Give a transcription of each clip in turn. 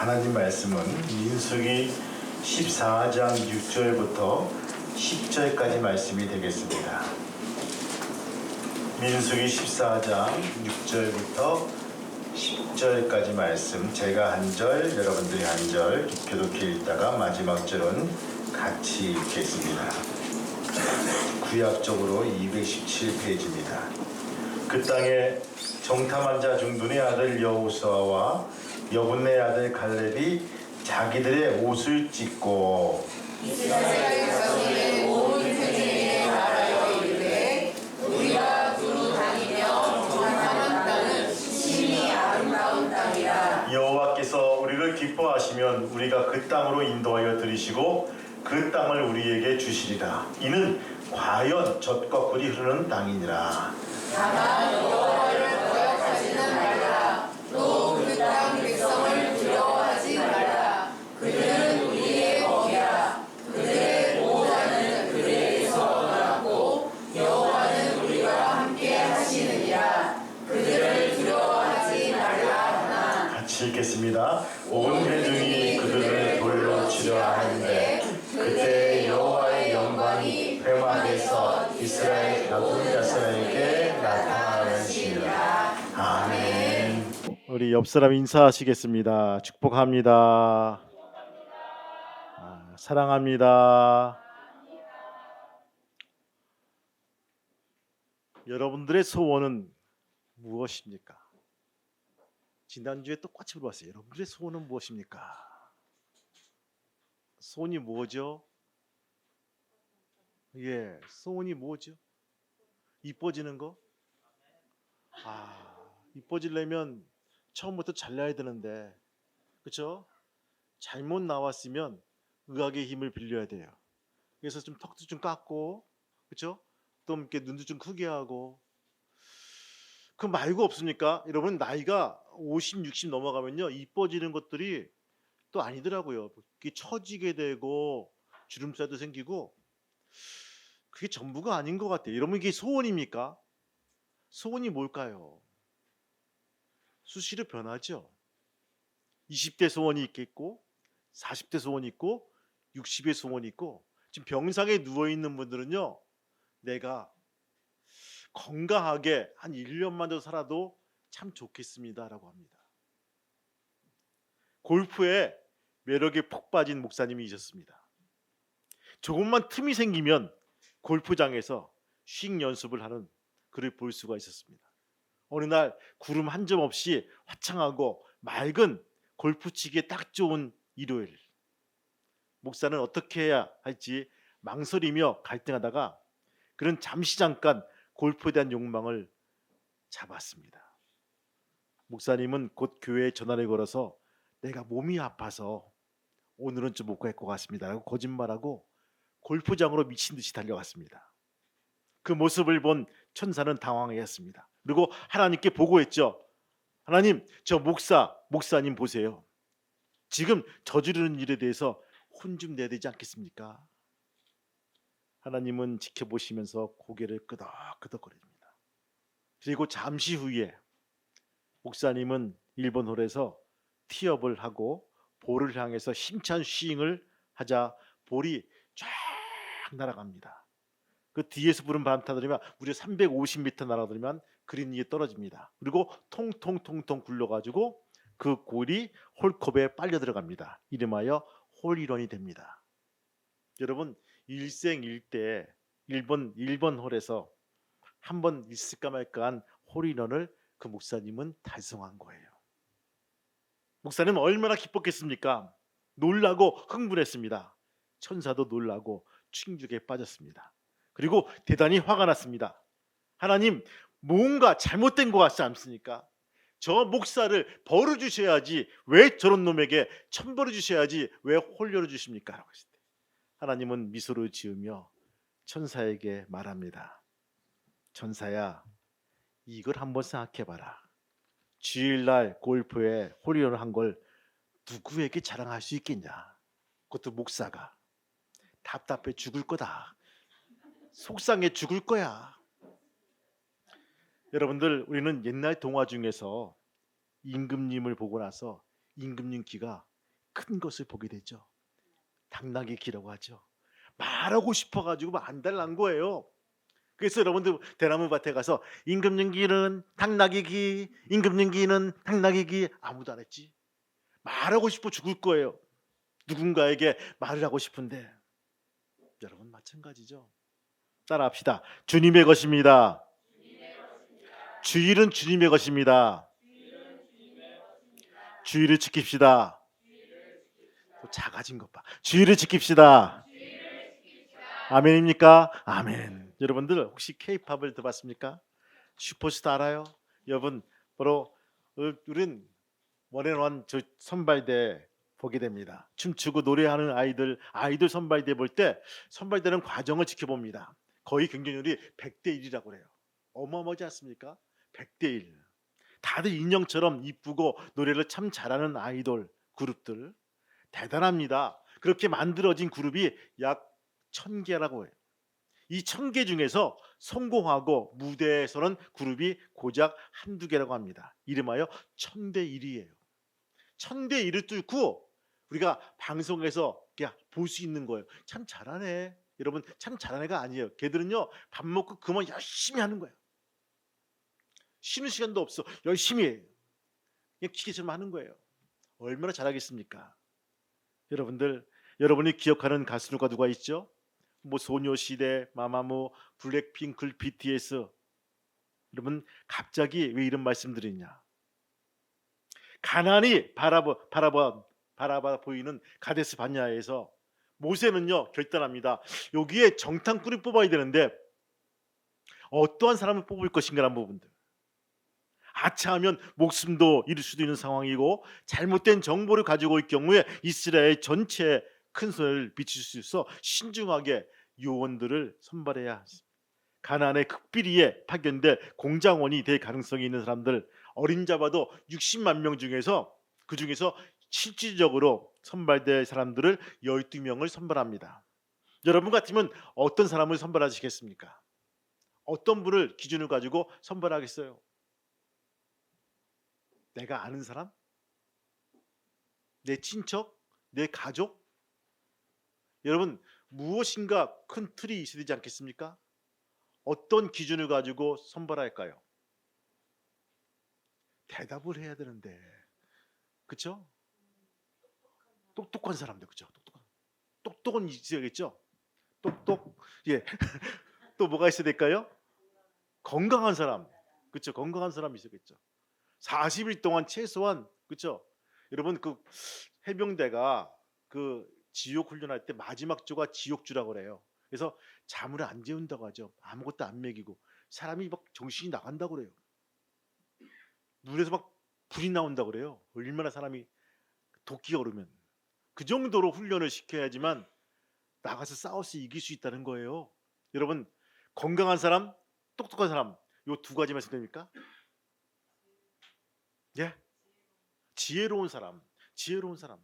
하나님 말씀은 민수기 14장 6절부터 10절까지 말씀이 되겠습니다. 민수기 14장 6절부터 10절까지 말씀, 제가 한 절, 여러분들이 한 절 깊이 읽다가 마지막 절은 같이 읽겠습니다. 구약적으로 217페이지입니다. 그 땅에 정탐한 자 중 눈의 아들 여호수아와 여분네 아들 갈렙이 자기들의 옷을 찢고 이스라엘 자손의 온 회중에게 말하여 이르되 우리가 두루 다니며 정탐한 땅은 심히 아름다운 땅이라. 여호와께서 우리를 기뻐하시면 우리가 그 땅으로 인도하여 들이시고 그 땅을 우리에게 주시리라. 이는 과연 젖과 꿀이 흐르는 땅이니라. 다만 여호와를 거역하지는 말라. 또 그 땅 백성을 두려워하지 말라. 그들은 우리의 먹이라. 그들의 보호자는 그들에게서 떠났고 여호와는 우리와 함께 하시느니라. 그들을 두려워하지 말라 하나. 같이 읽겠습니다. 온 회중이 그들을 돌로 치려 하는데 그때 여호와의 영광이 회막에서 이스라엘 모든 자손에게 나타나시니라. 아멘. 우리 옆 사람 인사하시겠습니다. 축복합니다. 사랑합니다. 여러분들의 소원은 무엇입니까? 지난주에 똑같이 물어봤어요. 여러분들의 소원은 무엇입니까? 소원이 뭐죠? 소원이 뭐죠? 이뻐지는 거? 이뻐지려면 처음부터 잘나야 되는데, 그렇죠? 잘못 나왔으면 의학의 힘을 빌려야 돼요. 그래서 좀 턱도 좀 깎고, 그렇죠? 또 이렇게 눈도 좀 크게 하고. 그 말고 없습니까? 여러분 나이가 50, 60 넘어가면요 이뻐지는 것들이 또 아니더라고요. 이게 처지게 되고 주름살도 생기고 그게 전부가 아닌 것 같아요. 여러분 이게 소원입니까? 소원이 뭘까요? 수시로 변하죠. 20대 소원이 있겠고 40대 소원이 있고 60의 소원이 있고 지금 병상에 누워있는 분들은요 내가 건강하게 한 1년만 더 살아도 참 좋겠습니다 라고 합니다. 골프에 매력에 푹 빠진 목사님이 있었습니다. 조금만 틈이 생기면 골프장에서 싱 연습을 하는 그를 볼 수가 있었습니다. 어느 날 구름 한 점 없이 화창하고 맑은 골프 치기에 딱 좋은 일요일, 목사는 어떻게 해야 할지 망설이며 갈등하다가 그는 잠깐 골프에 대한 욕망을 잡았습니다. 목사님은 곧 교회에 전화를 걸어서 내가 몸이 아파서 오늘은 좀 못 갈 것 같습니다 라고 거짓말하고 골프장으로 미친 듯이 달려갔습니다. 그 모습을 본 천사는 당황했습니다. 그리고 하나님께 보고했죠. 하나님, 저 목사님 보세요. 지금 저지르는 일에 대해서 혼 좀 내야 되지 않겠습니까? 하나님은 지켜보시면서 고개를 끄덕끄덕거립니다. 그리고 잠시 후에 목사님은 1번 홀에서 티업을 하고 볼을 향해서 힘찬 스윙을 하자 볼이 쫙 날아갑니다. 그 뒤에서 부는 바람 타들이면 무려 350m 날아들면 그린 위에 떨어집니다. 그리고 통통통통 굴러가지고 그 골이 홀컵에 빨려 들어갑니다. 이름하여 홀이런이 됩니다. 여러분 일생일대 1번 홀에서 한 번 있을까 말까한 홀이런을 그 목사님은 달성한 거예요. 목사님은 얼마나 기뻤겠습니까? 놀라고 흥분했습니다. 천사도 놀라고 충격에 빠졌습니다. 그리고 대단히 화가 났습니다. 하나님, 뭔가 잘못된 것 같지 않습니까? 저 목사를 벌을 주셔야지 왜 저런 놈에게 천벌을 주셔야지 왜 홀려를 주십니까? 라고 했을 때 하나님은 미소를 지으며 천사에게 말합니다. 천사야, 이걸 한번 생각해봐라. 주일날 골프에 홀리런을 한 걸 누구에게 자랑할 수 있겠냐? 그것도 목사가. 답답해 죽을 거다. 속상해 죽을 거야. 여러분들, 우리는 옛날 동화 중에서 임금님을 보고 나서 임금님 귀가 큰 것을 보게 되죠. 당나귀 귀라고 하죠. 말하고 싶어가지고 안달난 거예요. 그래서 여러분들 대나무 밭에 가서 임금님기는 당나귀 귀, 임금님기는 당나귀 귀 아무도 안 했지. 말하고 싶어 죽을 거예요. 누군가에게 말을 하고 싶은데 여러분 마찬가지죠. 따라합시다. 주님의 것입니다. 주일은 주님의 것입니다. 주일을 지킵시다. 또 작아진 것 봐. 주일을 지킵시다. 아멘입니까? 아멘. 여러분들 혹시 K-팝을 들어봤습니까? 슈퍼스타 알아요? 여러분 바로 우린 원앤원 저 선발대 보게 됩니다. 춤추고 노래하는 아이들 선발대 볼 때 선발되는 과정을 지켜봅니다. 거의 경쟁률이 100대 1이라고 그래요. 어마어마하지 않습니까? 100대 1. 다들 인형처럼 이쁘고 노래를 참 잘하는 아이돌 그룹들 대단합니다. 그렇게 만들어진 그룹이 약 1000개라고 해요. 이 1000개 중에서 성공하고 무대에서는 그룹이 고작 한두 개라고 합니다. 이름하여 1000대 1이에요. 1000대 1을 뚫고 우리가 방송에서 그냥 볼 수 있는 거예요. 참 잘하네. 여러분 참 잘하는 애가 아니에요. 걔들은요 밥 먹고 그만 열심히 하는 거예요. 쉬는 시간도 없어. 열심히 해요. 그냥 기계처럼 하는 거예요. 얼마나 잘하겠습니까? 여러분들 여러분이 기억하는 가수가 누가 있죠? 뭐 소녀시대, 마마무, 블랙핑크, BTS. 여러분 갑자기 왜 이런 말씀드리냐? 가나안이 바라봐 보이는 가데스 바냐에서 모세는요 결단합니다. 여기에 정탐꾼을 뽑아야 되는데 어떠한 사람을 뽑을 것인가라는 부분들. 아차하면 목숨도 잃을 수도 있는 상황이고 잘못된 정보를 가지고 있을 경우에 이스라엘 전체에 큰 손해를 미칠 수 있어 신중하게 요원들을 선발해야 합니다. 가나안의 극비리에 파견될 공장원이 될 가능성이 있는 사람들 어린 잡아도 60만 명 중에서 그 중에서 실질적으로 선발될 사람들을 12명을 선발합니다. 여러분 같으면 어떤 사람을 선발하시겠습니까? 어떤 분을 기준을 가지고 선발하겠어요? 내가 아는 사람? 내 친척? 내 가족? 여러분 무엇인가 큰 틀이 있어야 되지 않겠습니까? 어떤 기준을 가지고 선발할까요? 대답을 해야 되는데 그렇죠? 똑똑한 사람들 그렇죠? 똑똑은 있어야겠죠? 똑똑 예. 또 뭐가 있어야 될까요? 건강한 사람 그렇죠? 건강한 사람이 있어야겠죠. 40일 동안 최소한 그렇죠? 여러분 그 해병대가 그 지옥 훈련할 때 마지막 주가 지옥주라고 그래요. 그래서 잠을 안 재운다고 하죠. 아무것도 안 먹이고 사람이 막 정신이 나간다고 그래요. 눈에서 막 불이 나온다고 그래요. 얼마나 사람이 도끼가 오르면 그 정도로 훈련을 시켜야지만 나가서 싸워서 이길 수 있다는 거예요. 여러분 건강한 사람, 똑똑한 사람 요 두 가지 말씀드립니까? 예? 지혜로운 사람, 지혜로운 사람.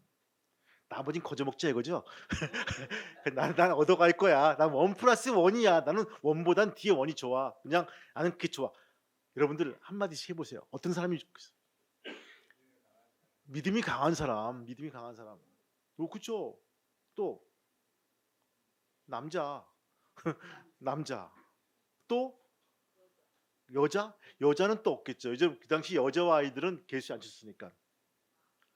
나머진 거저먹자 이거죠. 난 얻어갈 거야. 난 1+1이야. 나는 1보단 뒤에 1이 좋아. 그냥 나는 그게 좋아. 여러분들 한마디씩 해보세요. 어떤 사람이 좋겠어요? 믿음이 강한 사람, 믿음이 강한 사람. 그렇죠. 또 남자, 남자. 또 여자는 또 없겠죠. 요즘 그 당시 여자와 아이들은 개수 안 쳤으니까.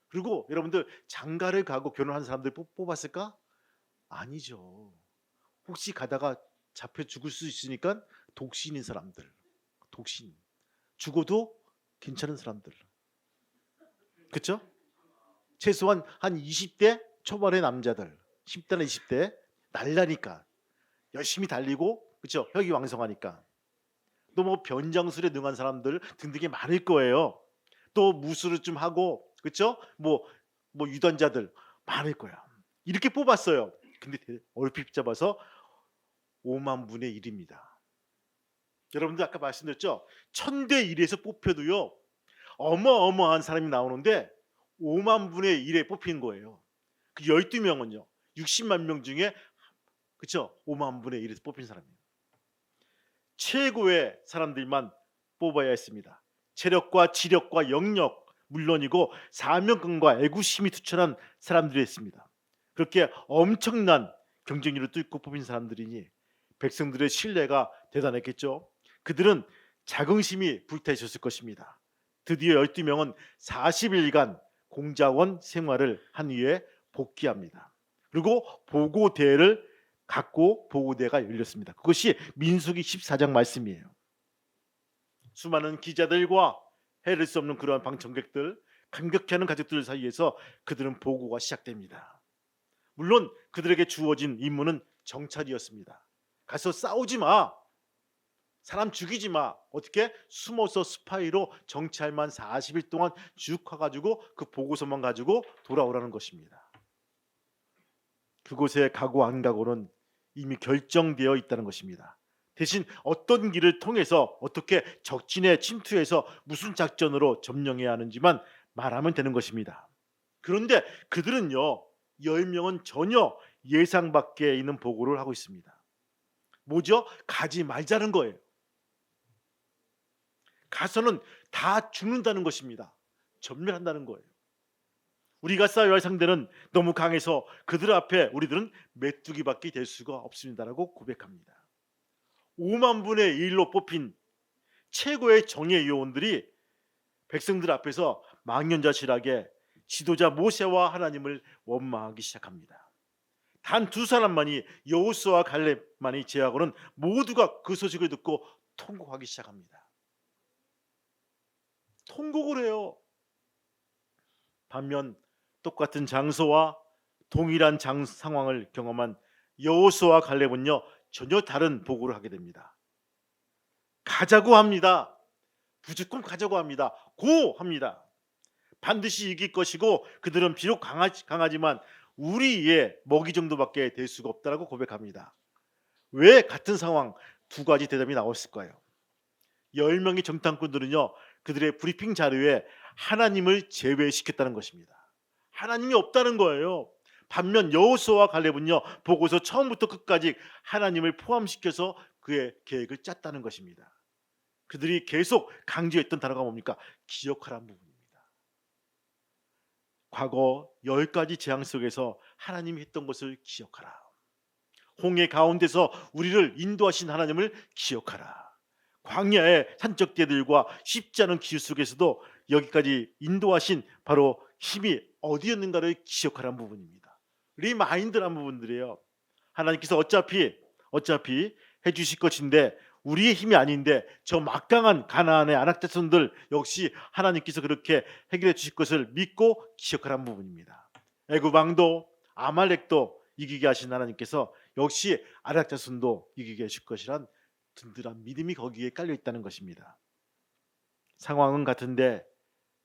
그리고 여러분들 장가를 가고 결혼한 사람들 뽑았을까? 아니죠. 혹시 가다가 잡혀 죽을 수 있으니까 독신인 사람들, 독신. 죽어도 괜찮은 사람들. 그렇죠? 최소한 한 20대 초반의 남자들, 10대나 20대 날라니까 열심히 달리고 그렇죠? 혈기왕성하니까. 또 뭐 변장술에 능한 사람들 등등이 많을 거예요. 또 무술을 좀 하고 그렇죠? 뭐 유단자들 많을 거야. 이렇게 뽑았어요. 근데 얼핏 잡아서 5만 분의 1입니다. 여러분들 아까 말씀드렸죠? 1000대 1에서 뽑혀도요. 어마어마한 사람이 나오는데 5만 분의 1에 뽑힌 거예요. 그 12명은요. 60만 명 중에 그렇죠? 5만 분의 1에서 뽑힌 사람이에요. 최고의 사람들만 뽑아야 했습니다. 체력과 지력과 영역 물론이고 사명감과 애구심이 투철한 사람들이었습니다. 그렇게 엄청난 경쟁률을 뚫고 뽑힌 사람들이니 백성들의 신뢰가 대단했겠죠. 그들은 자긍심이 불타 있었을 것입니다. 드디어 12명은 40일간 공자원 생활을 한 이후에 복귀합니다. 그리고 보고대회를 갖고 보고대회가 열렸습니다. 그것이 민수기 14장 말씀이에요. 수많은 기자들과 헤아릴 수 없는 그러한 방청객들, 감격해하는 가족들 사이에서 그들은 보고가 시작됩니다. 물론 그들에게 주어진 임무는 정찰이었습니다. 가서 싸우지 마. 사람 죽이지 마. 어떻게? 숨어서 스파이로 정찰만 40일 동안 쭉 가가지고 그 보고서만 가지고 돌아오라는 것입니다. 그곳에 가고 안 가고는 이미 결정되어 있다는 것입니다. 대신 어떤 길을 통해서 어떻게 적진에 침투해서 무슨 작전으로 점령해야 하는지만 말하면 되는 것입니다. 그런데 그들은요, 10명은 전혀 예상 밖에 있는 보고를 하고 있습니다. 뭐죠? 가지 말자는 거예요. 가서는 다 죽는다는 것입니다. 전멸한다는 거예요. 우리가 싸워야 할 상대는 너무 강해서 그들 앞에 우리들은 메뚜기밖에 될 수가 없습니다라고 고백합니다. 5만 분의 1로 뽑힌 최고의 정예 요원들이 백성들 앞에서 망연자실하게 지도자 모세와 하나님을 원망하기 시작합니다. 단 두 사람만이, 여호수아와 갈렙만이 제하고는 모두가 그 소식을 듣고 통곡하기 시작합니다. 통곡을 해요. 반면 똑같은 장소와 동일한 상황을 경험한 여호수아와 갈렙은요, 전혀 다른 보고를 하게 됩니다. 가자고 합니다. 무조건 가자고 합니다. 고 합니다. 반드시 이길 것이고 그들은 비록 강하지만 우리의 먹이 정도밖에 될 수가 없다라고 고백합니다. 왜 같은 상황 두 가지 대답이 나왔을까요? 10명의 정탐꾼들은요, 그들의 브리핑 자료에 하나님을 제외시켰다는 것입니다. 하나님이 없다는 거예요. 반면 여호수아와 갈렙은요, 보고서 처음부터 끝까지 하나님을 포함시켜서 그의 계획을 짰다는 것입니다. 그들이 계속 강조했던 단어가 뭡니까? 기억하라는 부분입니다. 과거 10가지 재앙 속에서 하나님이 했던 것을 기억하라. 홍해 가운데서 우리를 인도하신 하나님을 기억하라. 광야의 산적대들과 쉽지 않은 길 속에서도 여기까지 인도하신 바로 힘이 어디였는가를 기억하라는 부분입니다. 리마인드라는 부분들이에요. 하나님께서 어차피 해주실 것인데 우리의 힘이 아닌데 저 막강한 가나안의 아낙자손들 역시 하나님께서 그렇게 해결해 주실 것을 믿고 기억하라는 부분입니다. 애굽 왕도 아말렉도 이기게 하신 하나님께서 역시 아낙자손도 이기게 하실 것이란 든든한 믿음이 거기에 깔려 있다는 것입니다. 상황은 같은데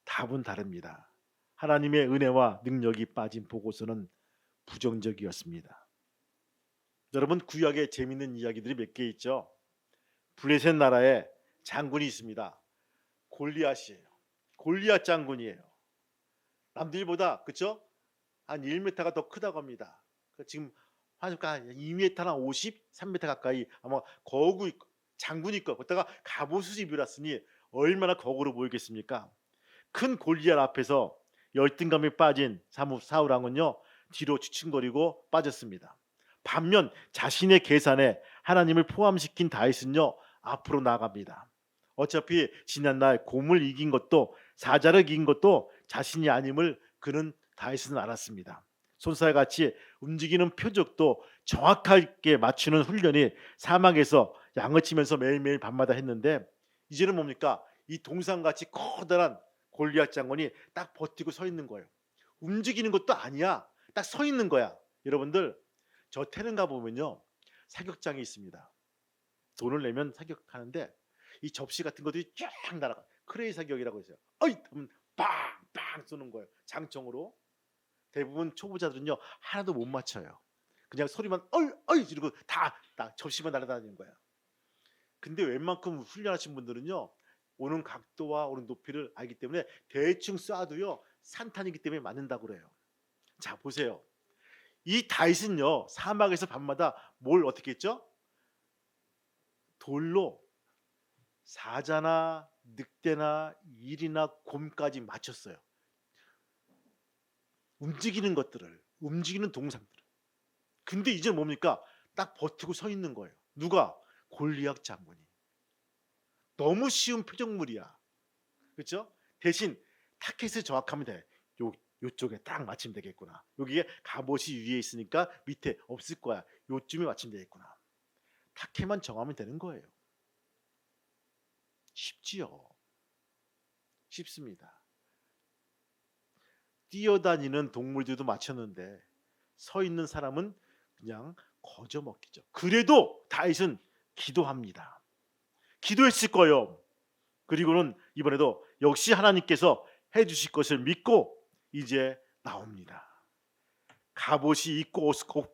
답은 다릅니다. 하나님의 은혜와 능력이 빠진 보고서는 부정적이었습니다. 여러분, 구약에 재밌는 이야기들이 몇 개 있죠. 블레셋 나라에 장군이 있습니다. 골리앗이에요. 골리앗 장군이에요. 남들보다 그렇죠? 한 1m가 더 크다고 합니다. 지금 한 2m나 50, 3m 가까이 아마 거구 장군이 있고 거기다가 갑옷을 입으랐으니 얼마나 거구로 보이겠습니까? 큰 골리앗 앞에서 열등감에 빠진 사울 왕은요, 뒤로 주춤거리고 빠졌습니다. 반면 자신의 계산에 하나님을 포함시킨 다윗은요, 앞으로 나아갑니다. 어차피 지난날 곰을 이긴 것도 사자를 이긴 것도 자신이 아님을 그는 다윗은 알았습니다. 손살같이 움직이는 표적도 정확하게 맞추는 훈련이 사막에서 양을 치면서 매일매일 밤마다 했는데 이제는 뭡니까? 이 동상같이 커다란 골리앗 장군이 딱 버티고 서 있는 거예요. 움직이는 것도 아니야. 딱 서 있는 거야. 여러분들, 저 태릉가 보면요, 사격장이 있습니다. 돈을 내면 사격하는데 이 접시 같은 것들이 쫙 날아가. 크레이 사격이라고 있어요. 어이 하면 빵빵 쏘는 거예요. 장총으로. 대부분 초보자들은요, 하나도 못 맞춰요. 그냥 소리만 어이 이러고 다 접시만 날아다니는 거야. 근데 웬만큼 훈련하신 분들은요, 오는 각도와 오는 높이를 알기 때문에 대충 쏴도요, 산탄이기 때문에 맞는다고 그래요. 자, 보세요. 이 다윗은요, 사막에서 밤마다 뭘 어떻게 했죠? 돌로 사자나 늑대나 일이나 곰까지 맞췄어요. 움직이는 것들을, 움직이는 동상들을. 근데 이제 뭡니까? 딱 버티고 서 있는 거예요. 누가? 골리앗 장군이. 너무 쉬운 표적물이야. 그렇죠? 대신 타켓을 정확하면 돼. 요쪽에 딱 맞추면 되겠구나. 여기에 갑옷이 위에 있으니까 밑에 없을 거야. 요쯤에 맞추면 되겠구나. 타켓만 정하면 되는 거예요. 쉽지요. 쉽습니다. 뛰어다니는 동물들도 맞췄는데 서 있는 사람은 그냥 거저 먹기죠. 그래도 다윗은 기도합니다. 기도했을 거예요. 그리고는 이번에도 역시 하나님께서 해주실 것을 믿고 이제 나옵니다. 갑옷이 있고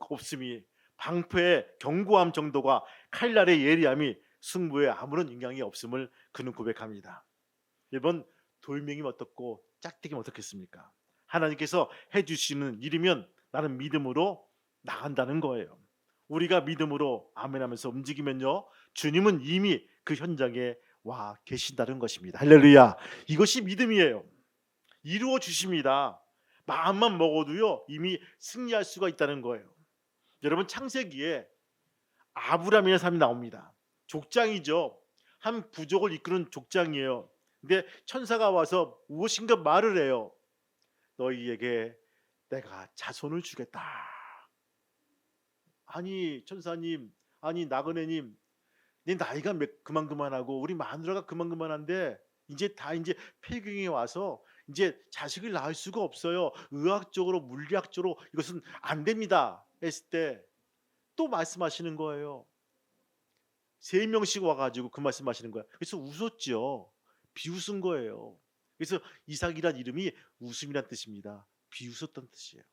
없음이, 방패의 견고함 정도가 칼날의 예리함이 승부에 아무런 영향이 없음을 그는 고백합니다. 여러분, 돌멩이면 어떻고 짝대기면 어떻겠습니까? 하나님께서 해주시는 일이면 나는 믿음으로 나간다는 거예요. 우리가 믿음으로 아멘하면서 움직이면요, 주님은 이미 그 현장에 와 계신다는 것입니다. 할렐루야. 이것이 믿음이에요. 이루어 주십니다. 마음만 먹어도요 이미 승리할 수가 있다는 거예요. 여러분, 창세기에 아브라함이라는 사람이 나옵니다. 족장이죠. 한 부족을 이끄는 족장이에요. 근데 천사가 와서 무엇인가 말을 해요. 너희에게 내가 자손을 주겠다. 아니 천사님, 아니 나그네님, 내 나이가 그만하고 우리 마누라가 그만한데 이제 폐경에 와서 이제 자식을 낳을 수가 없어요. 의학적으로 물리학적으로 이것은 안 됩니다 했을 때 또 말씀하시는 거예요. 3명씩 와가지고 그 말씀하시는 거야. 그래서 웃었죠. 비웃은 거예요. 그래서 이삭이란 이름이 웃음이란 뜻입니다. 비웃었던 뜻이에요.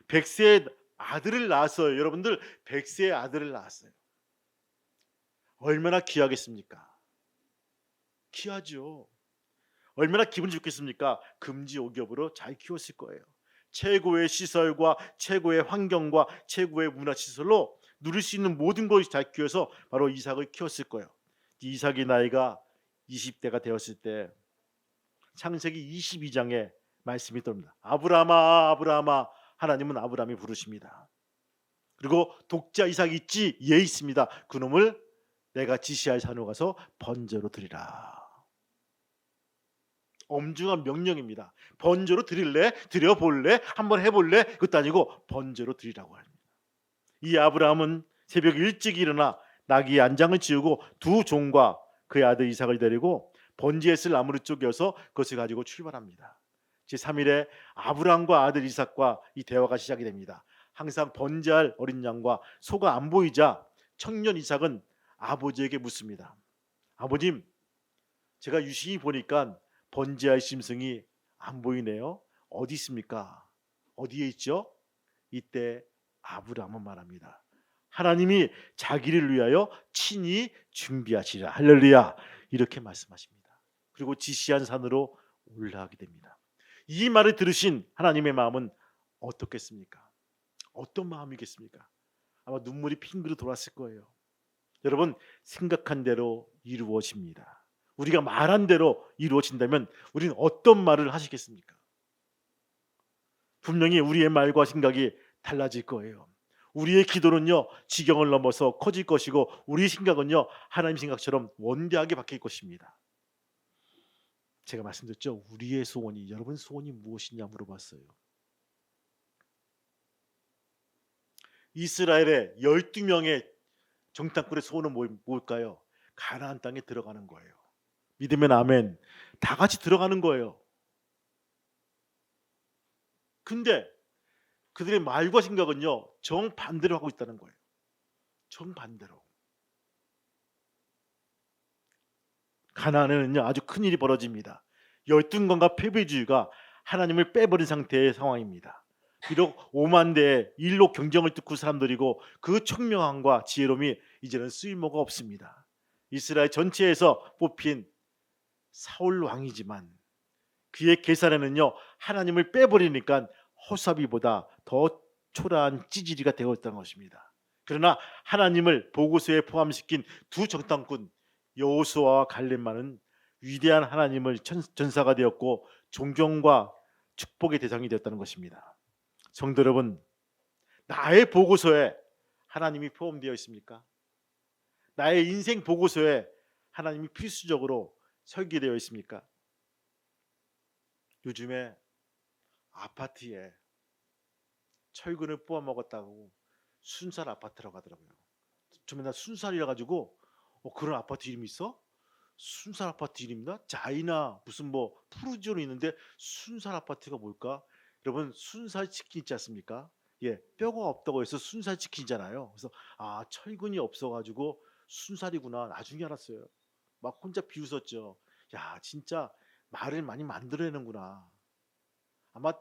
100세의 아들을 낳았어요. 여러분들, 100세의 아들을 낳았어요. 얼마나 귀하겠습니까? 귀하죠. 얼마나 기분 좋겠습니까? 금지옥엽으로 잘 키웠을 거예요. 최고의 시설과 최고의 환경과 최고의 문화시설로 누릴 수 있는 모든 것이 잘 키워서 바로 이삭을 키웠을 거예요. 이삭의 나이가 20대가 되었을 때 창세기 22장에 말씀이 떠옵니다. 아브라함아, 아브라함아. 하나님은 아브라함이 부르십니다. 그리고 독자 이삭 있지? 예, 있습니다. 그놈을 내가 지시할 산으로 가서 번제로 드리라. 엄중한 명령입니다. 번제로 드릴래? 드려볼래? 한번 해볼래? 그것도 아니고 번제로 드리라고 합니다. 이 아브라함은 새벽 일찍 일어나 나귀의 안장을 지우고 두 종과 그의 아들 이삭을 데리고 번제에 쓸 나무를 쪼개서 그것을 가지고 출발합니다. 제3일에 아브라함과 아들 이삭과 이 대화가 시작이 됩니다. 항상 번제할 어린 양과 소가 안 보이자 청년 이삭은 아버지에게 묻습니다. 아버님, 제가 유심히 보니까 번제할 짐승이 안 보이네요. 어디 있습니까? 어디에 있죠? 이때 아브라함은 말합니다. 하나님이 자기를 위하여 친히 준비하시라. 할렐루야. 이렇게 말씀하십니다. 그리고 지시한 산으로 올라가게 됩니다. 이 말을 들으신 하나님의 마음은 어떻겠습니까? 어떤 마음이겠습니까? 아마 눈물이 핑그르 돌았을 거예요. 여러분, 생각한 대로 이루어집니다. 우리가 말한 대로 이루어진다면 우리는 어떤 말을 하시겠습니까? 분명히 우리의 말과 생각이 달라질 거예요. 우리의 기도는요, 지경을 넘어서 커질 것이고 우리 생각은요, 하나님 생각처럼 원대하게 바뀔 것입니다. 제가 말씀드렸죠. 우리의 소원이, 여러분 소원이 무엇이냐 물어봤어요. 이스라엘의 12명의 정탐꾼의 소원은 뭘까요? 가나안 땅에 들어가는 거예요. 믿으면 아멘. 다 같이 들어가는 거예요. 근데 그들의 말과 생각은요, 정반대로 하고 있다는 거예요. 정반대로. 가나안에는요, 아주 큰 일이 벌어집니다. 열등감과 패배주의가 하나님을 빼버린 상태의 상황입니다. 비록 5만 대의 일로 경쟁을 뚫고 사람들이고 그 총명함과 지혜로움이 이제는 쓸모가 없습니다. 이스라엘 전체에서 뽑힌 사울 왕이지만 그의 계산에는요, 하나님을 빼버리니까 허사비보다 더 초라한 찌질이가 되어 있다는 것입니다. 그러나 하나님을 보고서에 포함시킨 두 정탐꾼 여호수아와 갈렙만은 위대한 하나님을 전사가 되었고 존경과 축복의 대상이 되었다는 것입니다. 성도 여러분, 나의 보고서에 하나님이 포함되어 있습니까? 나의 인생 보고서에 하나님이 필수적으로 설계되어 있습니까? 요즘에 아파트에 철근을 뽑아 먹었다고 순살 아파트라고 하더라고요. 저 맨날 순살이라 가지고 그런 아파트 이름이 있어? 순살 아파트 이름이나 자이나 무슨 뭐 푸르지오는 있는데 순살 아파트가 뭘까? 여러분, 순살 치킨 있지 않습니까? 예, 뼈가 없다고 해서 순살 치킨이잖아요. 그래서 철근이 없어가지고 순살이구나 나중에 알았어요. 막 혼자 비웃었죠. 야, 진짜 말을 많이 만들어내는구나. 아마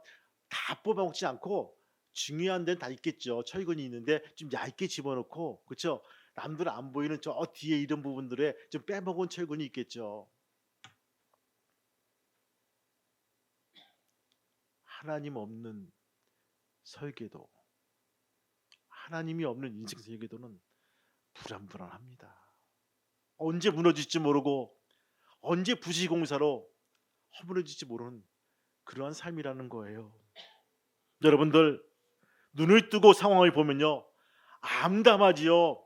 다 뽑아먹지 않고 중요한 데는 다 있겠죠. 철근이 있는데 좀 얇게 집어넣고, 그렇죠? 남들 안 보이는 저 뒤에 이런 부분들에 좀 빼먹은 철근이 있겠죠. 하나님 없는 설계도, 하나님이 없는 인생 설계도는 불안불안합니다. 언제 무너질지 모르고 언제 부시공사로 허물어질지 모르는 그러한 삶이라는 거예요. 여러분들, 눈을 뜨고 상황을 보면요, 암담하지요.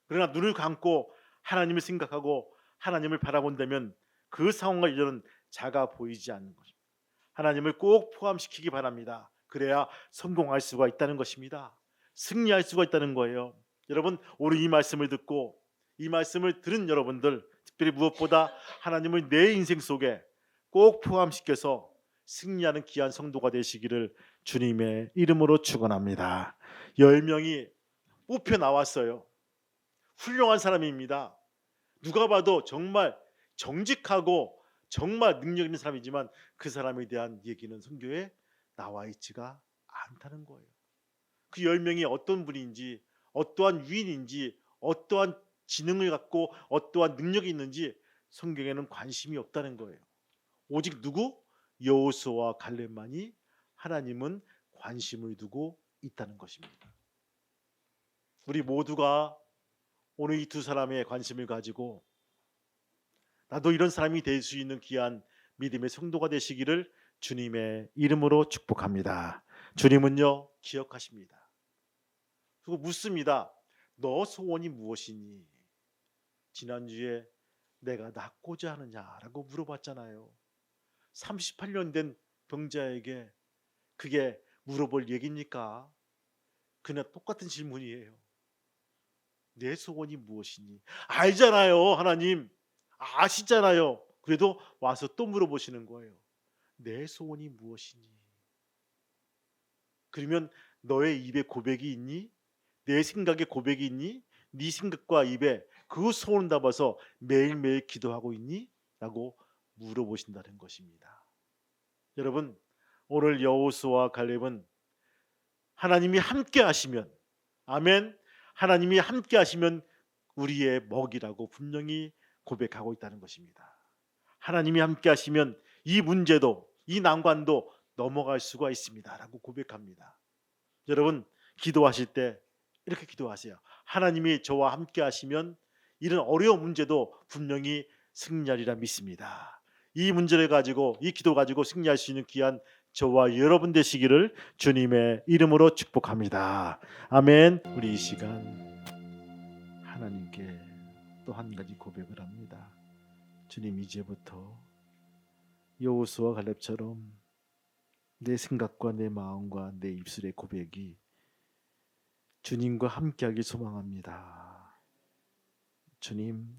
그러나 눈을 감고 하나님을 생각하고 하나님을 바라본다면 그 상황과 이전은 작아 보이지 않는 것입니다. 하나님을 꼭 포함시키기 바랍니다. 그래야 성공할 수가 있다는 것입니다. 승리할 수가 있다는 거예요. 여러분, 오늘 이 말씀을 듣고 이 말씀을 들은 여러분들, 특별히 무엇보다 하나님을 내 인생 속에 꼭 포함시켜서 승리하는 귀한 성도가 되시기를 주님의 이름으로 축원합니다. 10명이 뽑혀 나왔어요. 훌륭한 사람입니다. 누가 봐도 정말 정직하고 정말 능력 있는 사람이지만 그 사람에 대한 얘기는 성경에 나와 있지가 않다는 거예요. 그 10명이 어떤 분인지, 어떠한 위인인지, 어떠한 지능을 갖고 어떠한 능력이 있는지 성경에는 관심이 없다는 거예요. 오직 누구? 여호수아와 갈렙만이 하나님은 관심을 두고 있다는 것입니다. 우리 모두가 오늘 이 두 사람의 관심을 가지고 나도 이런 사람이 될 수 있는 귀한 믿음의 성도가 되시기를 주님의 이름으로 축복합니다. 주님은요, 기억하십니다. 그리고 묻습니다. 너 소원이 무엇이니? 지난주에 내가 낫고자 하느냐라고 물어봤잖아요. 38년 된 병자에게 그게 물어볼 얘기입니까? 그냥 똑같은 질문이에요. 내 소원이 무엇이니? 알잖아요, 하나님. 아시잖아요. 그래도 와서 또 물어보시는 거예요. 내 소원이 무엇이니? 그러면 너의 입에 고백이 있니? 내 생각에 고백이 있니? 네 생각과 입에 그 소원 담아서 매일매일 기도하고 있니? 라고 물어보신다는 것입니다. 여러분, 오늘 여호수아와 갈렙은 하나님이 함께 하시면, 아멘, 하나님이 함께 하시면 우리의 먹이라고 분명히 고백하고 있다는 것입니다. 하나님이 함께 하시면 이 문제도, 이 난관도 넘어갈 수가 있습니다 라고 고백합니다. 여러분, 기도하실 때 이렇게 기도하세요. 하나님이 저와 함께 하시면 이런 어려운 문제도 분명히 승리하리라 믿습니다. 이 문제를 가지고, 이 기도 가지고 승리할 수 있는 귀한 저와 여러분 되시기를 주님의 이름으로 축복합니다. 아멘. 우리 이 시간 하나님께 또 한 가지 고백을 합니다. 주님, 이제부터 여호수아와 갈렙처럼 내 생각과 내 마음과 내 입술의 고백이 주님과 함께하길 소망합니다. 주님,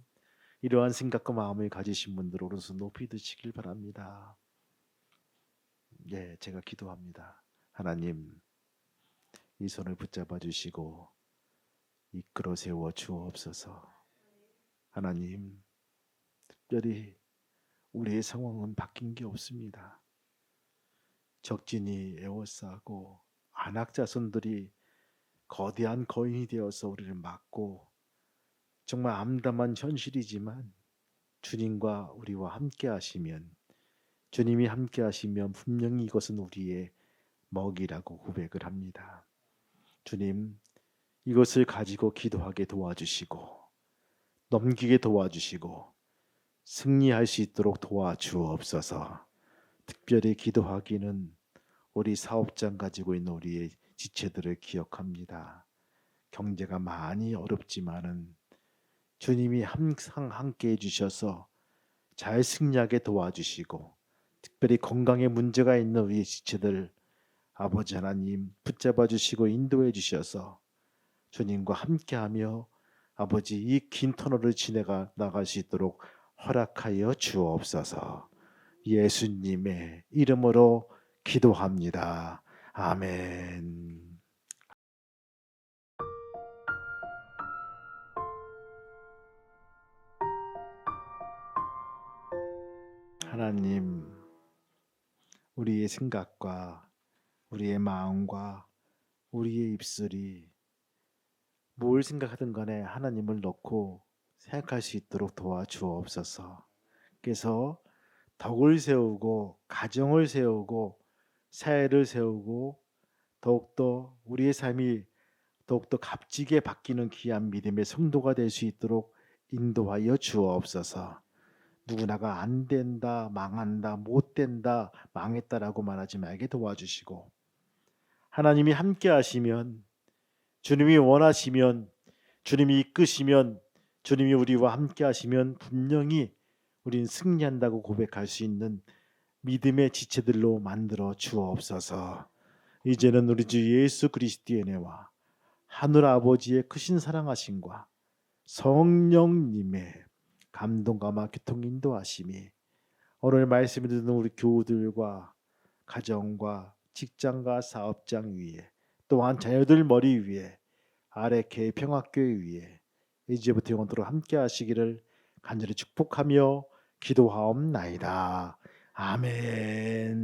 이러한 생각과 마음을 가지신 분들 오른손 높이 드시길 바랍니다. 예, 제가 기도합니다. 하나님, 이 손을 붙잡아 주시고 이끌어 세워 주옵소서. 하나님, 특별히 우리의 상황은 바뀐 게 없습니다. 적진이 에워싸고 안악자손들이 거대한 거인이 되어서 우리를 막고 정말 암담한 현실이지만 주님과 우리와 함께 하시면, 주님이 함께 하시면 분명히 이것은 우리의 먹이라고 고백을 합니다. 주님, 이것을 가지고 기도하게 도와주시고 넘기게 도와주시고 승리할 수 있도록 도와주옵소서. 특별히 기도하기는 우리 사업장 가지고 있는 우리의 지체들을 기억합니다. 경제가 많이 어렵지만은 주님이 항상 함께 해주셔서 잘 승리하게 도와주시고, 특별히 건강에 문제가 있는 우리 지체들 아버지 하나님 붙잡아 주시고 인도해 주셔서 주님과 함께하며 아버지 이 긴 터널을 지나가 나갈 수 있도록 허락하여 주옵소서. 예수님의 이름으로 기도합니다. 아멘. 하나님, 우리의 생각과 우리의 마음과 우리의 입술이 뭘 생각하든 간에 하나님을 넣고 생각할 수 있도록 도와주옵소서. 그래서 덕을 세우고 가정을 세우고 사회를 세우고 더욱더 우리의 삶이 더욱더 값지게 바뀌는 귀한 믿음의 성도가 될 수 있도록 인도하여 주옵소서. 누구나가 안 된다, 망한다, 못 된다, 망했다라고 말하지 말게 도와주시고, 하나님이 함께 하시면, 주님이 원하시면, 주님이 이끄시면, 주님이 우리와 함께 하시면 분명히 우린 승리한다고 고백할 수 있는 믿음의 지체들로 만들어 주옵소서. 이제는 우리 주 예수 그리스도의 은혜와 하늘 아버지의 크신 사랑하심과 성령님의 감동과 교통 인도하심이 오늘 말씀을 듣는 우리 교우들과 가정과 직장과 사업장 위에, 또한 자녀들 머리 위에, 아래 개 평화교회 위에 이제부터 영원토록 함께 하시기를 간절히 축복하며 기도하옵나이다. 아멘.